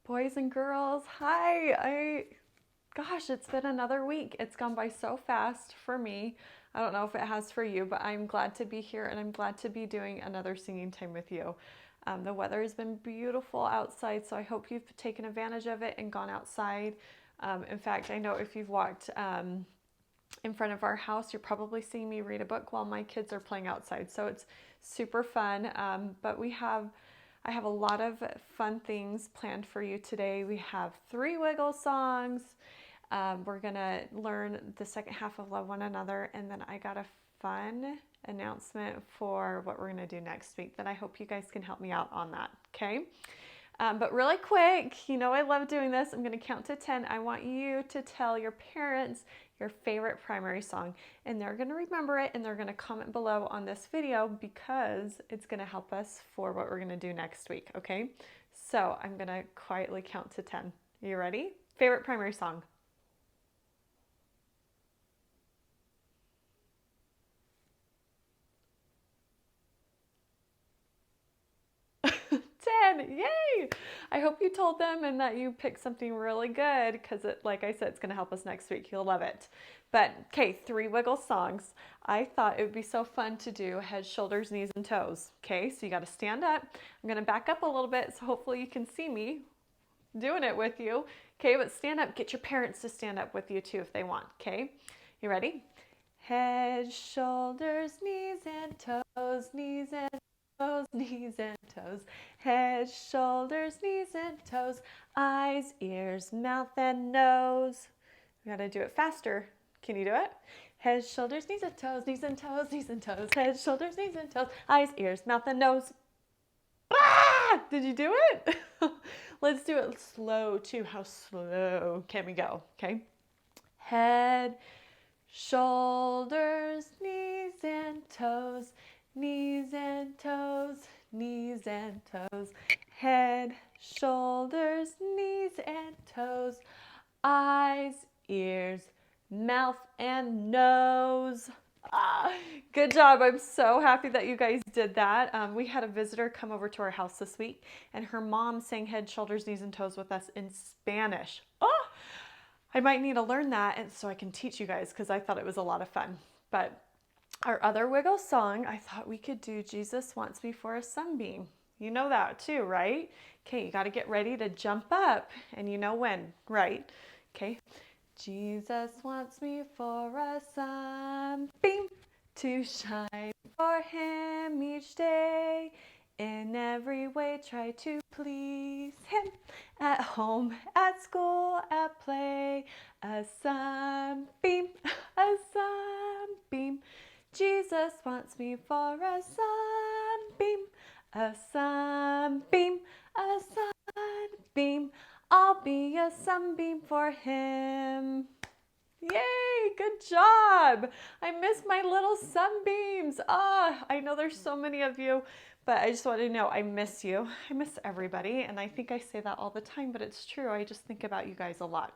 Boys and girls, hi. Gosh, it's been another week. It's gone by so fast for me. I don't know if it has for you, but I'm glad to be here and I'm glad to be doing another singing time with you. The weather has been beautiful outside, so I hope you've taken advantage of it and gone outside. In fact, I know if you've walked in front of our house, you're probably seeing me read a book while my kids are playing outside. So it's super fun. But I have a lot of fun things planned for you today. We have 3 Wiggle songs. We're gonna learn the second half of Love One Another, and then I got a fun announcement for what we're gonna do next week that I hope you guys can help me out on that. Okay. But really quick, you know I love doing this. I'm going to count to 10. I want you to tell your parents your favorite primary song, and they're going to remember it and they're going to comment below on this video because it's going to help us for what we're going to do next week, okay? So I'm going to quietly count to 10. You ready? Favorite primary song? 10. Yay! I hope you told them and that you picked something really good because like I said, it's going to help us next week. You'll love it. But okay, 3 Wiggle songs. I thought it would be so fun to do head, shoulders, knees, and toes. Okay, so you got to stand up. I'm going to back up a little bit so hopefully you can see me doing it with you. Okay, but stand up. Get your parents to stand up with you too if they want. Okay, you ready? Head, shoulders, knees, and toes, knees and toes, knees and toes. Head, shoulders, knees and toes. Eyes, ears, mouth, and nose. We gotta do it faster. Can you do it? Head, shoulders, knees and toes, knees and toes, knees and toes. Head, shoulders, knees and toes. Eyes, ears, mouth, and nose. Ah! Did you do it? Let's do it slow too. How slow can we go? Okay. Head, shoulders, knees and toes, knees and toes, knees and toes. Head, shoulders, knees and toes. Eyes, ears, mouth, and nose. Ah, good job. I'm so happy that you guys did that. We had a visitor come over to our house this week, and her mom sang head, shoulders, knees, and toes with us in Spanish. Oh, I might need to learn that and so I can teach you guys because I thought it was a lot of fun. But our other Wiggle song, I thought we could do Jesus Wants Me for a Sunbeam. You know that too, right? Okay, you got to get ready to jump up and you know when, right? Okay. Jesus wants me for a sunbeam to shine for him each day. In every way, try to please him at home, at school, at play. A sunbeam, a sunbeam. Jesus wants me for a sunbeam, a sunbeam, a sunbeam. I'll be a sunbeam for him. Yay, good job. I miss my little sunbeams. I know there's so many of you, but I just want to know I miss you. I miss everybody, and I think I say that all the time, but it's true. I just think about you guys a lot.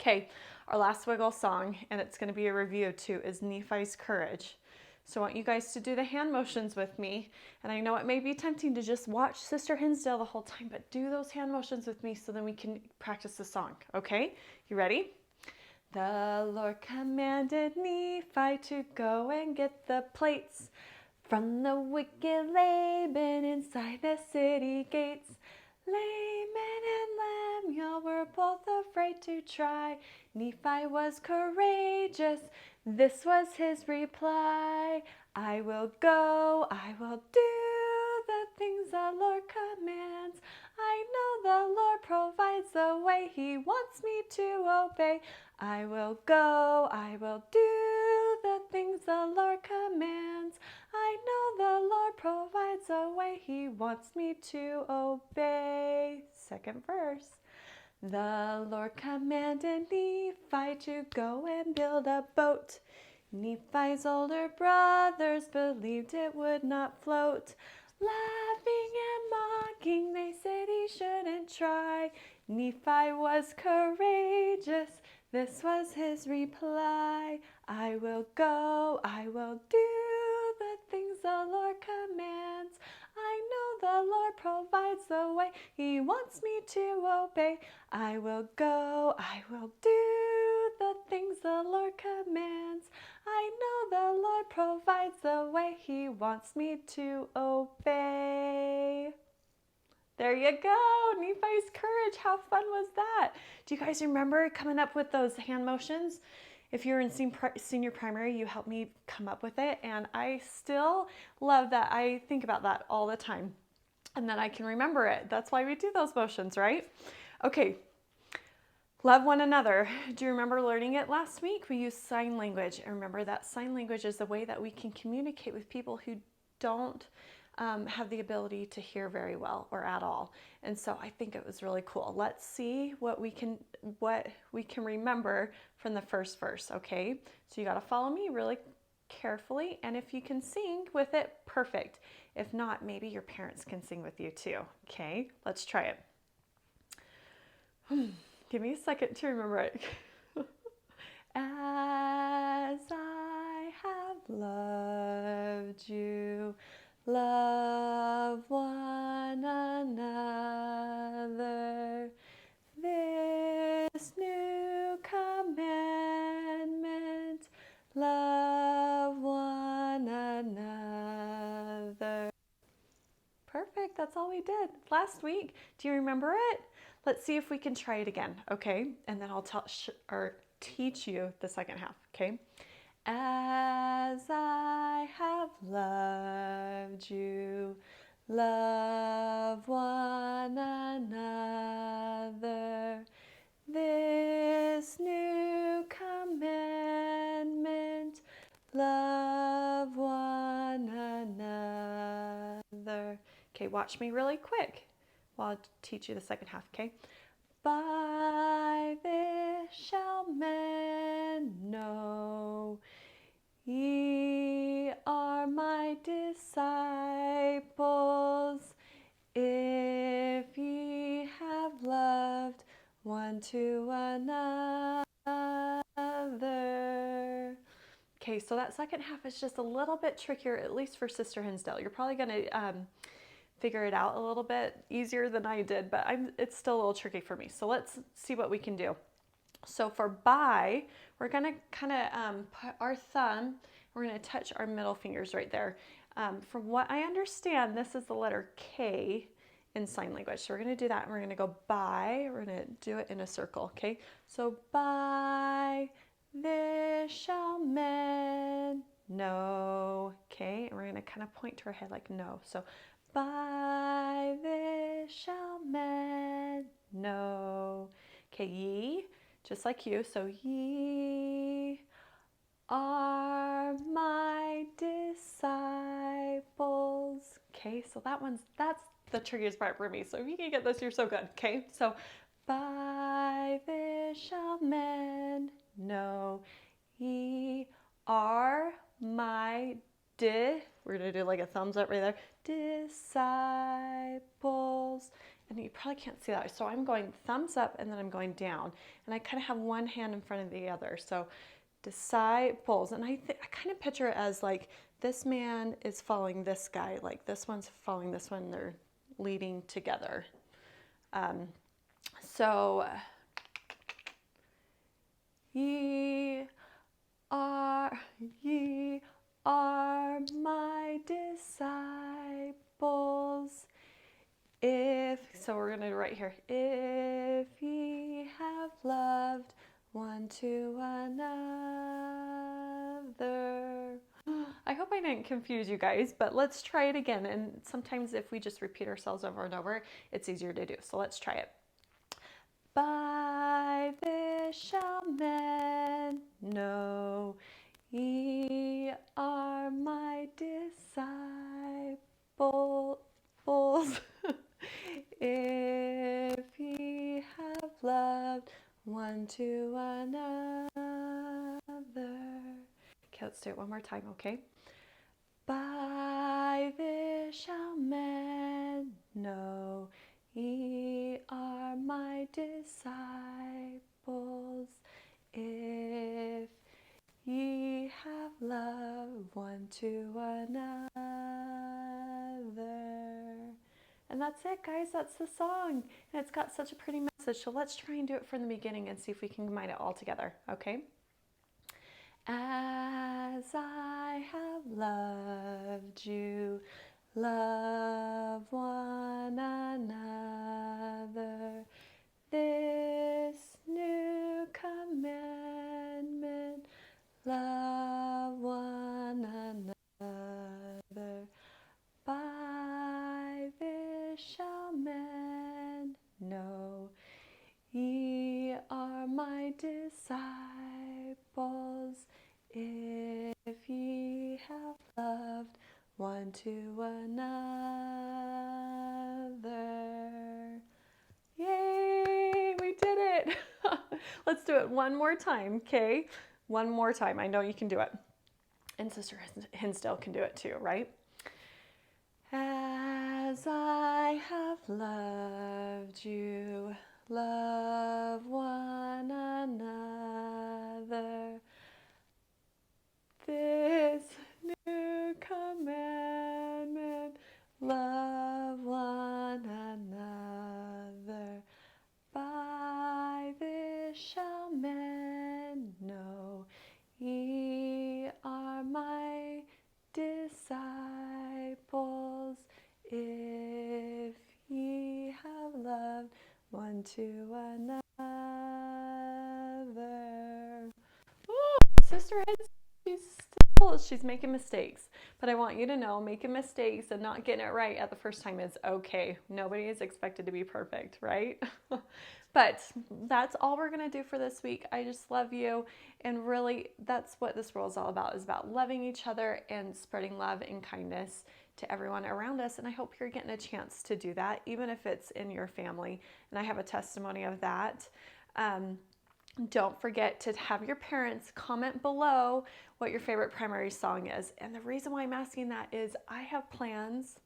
Okay, our last Wiggle song, and it's going to be a review too, is Nephi's Courage. So I want you guys to do the hand motions with me. And I know it may be tempting to just watch Sister Hinsdale the whole time, but do those hand motions with me so then we can practice the song. Okay, you ready? The Lord commanded Nephi to go and get the plates from the wicked Laban inside the city gates. Laman and Lemuel were both afraid to try. Nephi was courageous. This was his reply. I will go, I will do the things the Lord commands. I know the Lord provides the way he wants me to obey. I will go, I will do the things the Lord commands. I know the Lord provides a way he wants me to obey. Second verse. The Lord commanded Nephi to go and build a boat. Nephi's older brothers believed it would not float. Laughing and mocking, they said he shouldn't try. Nephi was courageous. This was his reply. I will go, I will do the things the Lord commands. I know the Lord provides the way. He wants me to obey. I will go, I will do the things the Lord commands. I know the Lord provides the way. He wants me to obey. There you go, Nephi's courage. How fun was that? Do you guys remember coming up with those hand motions? If you're in senior primary, you helped me come up with it, and I still love that. I think about that all the time, and then I can remember it. That's why we do those motions, right? Okay, love one another. Do you remember learning it last week? We used sign language, and remember that sign language is the way that we can communicate with people who don't have the ability to hear very well or at all. And so I think it was really cool. Let's see what we can remember from the first verse, okay? So you got to follow me really carefully, and if you can sing with it, perfect. If not, maybe your parents can sing with you too, okay? Let's try it. Give me a second to remember it. As I have loved you, love one another. This new commandment, love one another. Perfect, that's all we did last week. Do you remember it? Let's see if we can try it again, okay? And then I'll teach you the second half, okay? As I have loved you, love one another. This new commandment, love one another. Okay, watch me really quick while I teach you the second half, okay? By this shall men know ye are my disciples, if ye have loved one to another. Okay, so that second half is just a little bit trickier, at least for Sister Hinsdale. You're probably going to figure it out a little bit easier than I did, but it's still a little tricky for me. So let's see what we can do. So for by, we're going to kind of put our thumb, we're going to touch our middle fingers right there. From what I understand, this is the letter K in sign language. So we're going to do that, and we're going to go by, we're going to do it in a circle, okay? So by this shall men know, okay? And we're going to kind of point to our head like no. So by this shall men know. Okay, ye, just like you. So ye are my disciples. Okay, so that's the trickiest part for me. So if you can get this, you're so good. Okay, so by this shall men know ye are my we're going to do like a thumbs up right there, disciples. And you probably can't see that. So I'm going thumbs up and then I'm going down. And I kind of have one hand in front of the other. So disciples. And I kind of picture it as like this man is following this guy. Like this one's following this one. They're leading together. So ye are my disciples. So we're going to write here, if ye have loved one to another. I hope I didn't confuse you guys, but let's try it again. And sometimes if we just repeat ourselves over and over, it's easier to do. So let's try it. By this shall men know ye are my disciples. If ye have loved one to another. Okay, let's do it one more time, okay? By this shall men know ye are my disciples, if ye have love one to another. And that's it, guys. That's the song. And it's got such a pretty message. So let's try and do it from the beginning and see if we can combine it all together, okay? As I have loved you, love one another. This new commandment, love one another. By this shall men know ye are my disciples, if ye have loved one to another. Yay, we did it. Let's do it one more time, okay? One more time. I know you can do it. And Sister Hinsdale can do it too, right? As I have loved you, love one another. This new commandment, love one another. By this shall men know ye are my disciples, if ye have loved one to another. Ooh, Sister she's making mistakes, but I want you to know making mistakes and not getting it right at the first time is okay. Nobody is expected to be perfect, right? But that's all we're going to do for this week. I just love you, and really that's what this world is all about, is about loving each other and spreading love and kindness to everyone around us. And I hope you're getting a chance to do that, even if it's in your family. And I have a testimony of that. Don't forget to have your parents comment below what your favorite primary song is. And the reason why I'm asking that is I have plans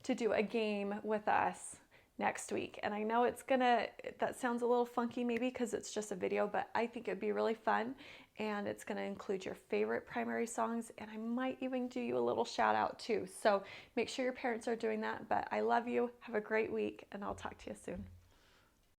to do a game with us next week. And I know that sounds a little funky maybe because it's just a video, but I think it'd be really fun. And it's gonna include your favorite primary songs, and I might even do you a little shout out too. So make sure your parents are doing that. But I love you, have a great week, and I'll talk to you soon.